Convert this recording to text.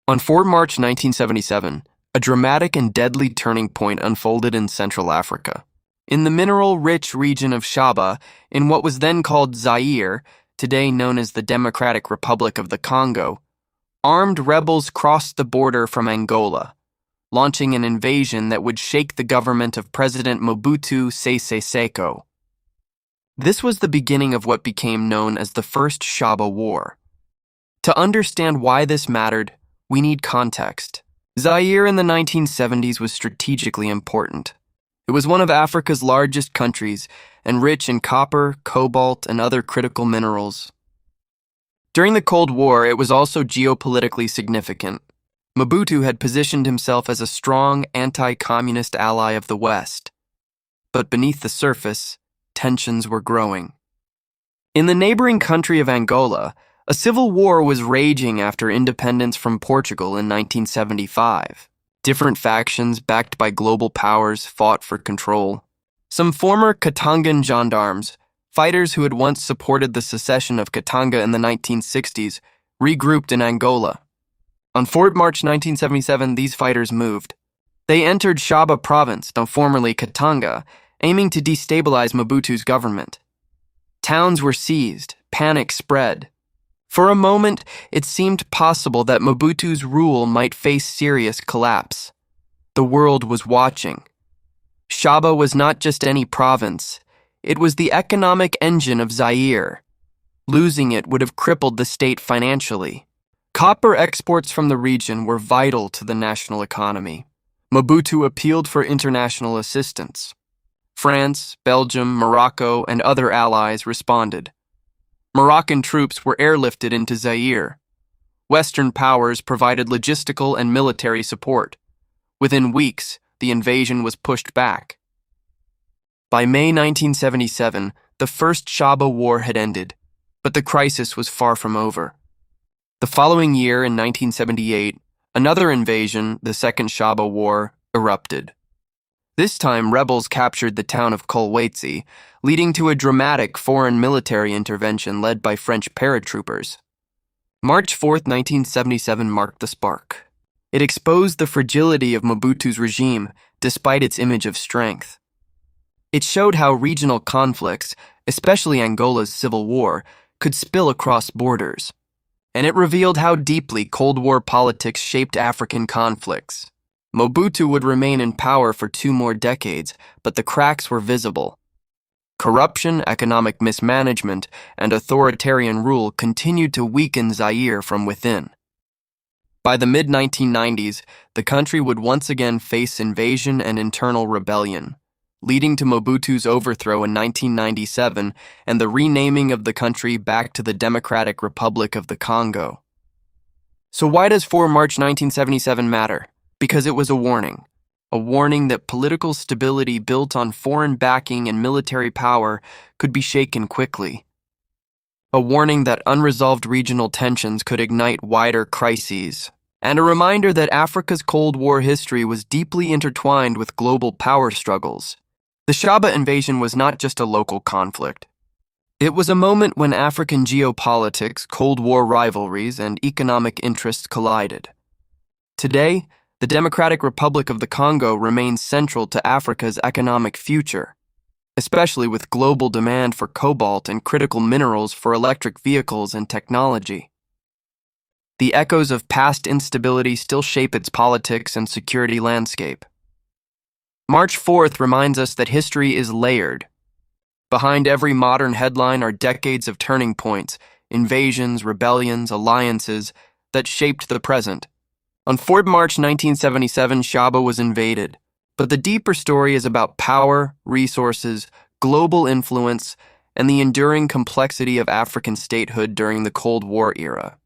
On 4 March 1977, a dramatic and deadly turning point unfolded in Central Africa. In the mineral-rich region of Shaba, in what was then called Zaire, today known as the Democratic Republic of the Congo, armed rebels crossed the border from Angola, launching an invasion that would shake the government of President Mobutu Sese Seko. This was the beginning of what became known as the First Shaba War. To understand why this mattered, we need context. Zaire in the 1970s was strategically important. It was one of Africa's largest countries and rich in copper, cobalt, and other critical minerals. During the Cold War, it was also geopolitically significant. Mobutu had positioned himself as a strong anti-communist ally of the West. But beneath the surface, tensions were growing. In the neighboring country of Angola, a civil war was raging after independence from Portugal in 1975. Different factions backed by global powers fought for control. Some former Katangan gendarmes, fighters who had once supported the secession of Katanga in the 1960s, regrouped in Angola. On 4 March 1977, these fighters moved. They entered Shaba province, though formerly Katanga, aiming to destabilize Mobutu's government. Towns were seized, panic spread. For a moment, it seemed possible that Mobutu's rule might face serious collapse. The world was watching. Shaba was not just any province. It was the economic engine of Zaire. Losing it would have crippled the state financially. Copper exports from the region were vital to the national economy. Mobutu appealed for international assistance. France, Belgium, Morocco, and other allies responded. Moroccan troops were airlifted into Zaire. Western powers provided logistical and military support. Within weeks, the invasion was pushed back. By May 1977, the First Shaba War had ended, but the crisis was far from over. The following year, in 1978, another invasion, the Second Shaba War, erupted. This time, rebels captured the town of Kolwezi, leading to a dramatic foreign military intervention led by French paratroopers. March 4, 1977 marked the spark. It exposed the fragility of Mobutu's regime, despite its image of strength. It showed how regional conflicts, especially Angola's civil war, could spill across borders. And it revealed how deeply Cold War politics shaped African conflicts. Mobutu would remain in power for 2 more decades, but the cracks were visible. Corruption, economic mismanagement, and authoritarian rule continued to weaken Zaire from within. By the mid-1990s, the country would once again face invasion and internal rebellion, leading to Mobutu's overthrow in 1997 and the renaming of the country back to the Democratic Republic of the Congo. So why does 4 March 1977 matter? Because it was a warning that political stability built on foreign backing and military power could be shaken quickly. A warning that unresolved regional tensions could ignite wider crises. And a reminder that Africa's Cold War history was deeply intertwined with global power struggles. The Shaba invasion was not just a local conflict. It was a moment when African geopolitics, Cold War rivalries, and economic interests collided. Today, the Democratic Republic of the Congo remains central to Africa's economic future, especially with global demand for cobalt and critical minerals for electric vehicles and technology. The echoes of past instability still shape its politics and security landscape. March 4th reminds us that history is layered. Behind every modern headline are decades of turning points, invasions, rebellions, alliances that shaped the present. On 4 March 1977, Shaba was invaded, but the deeper story is about power, resources, global influence, and the enduring complexity of African statehood during the Cold War era.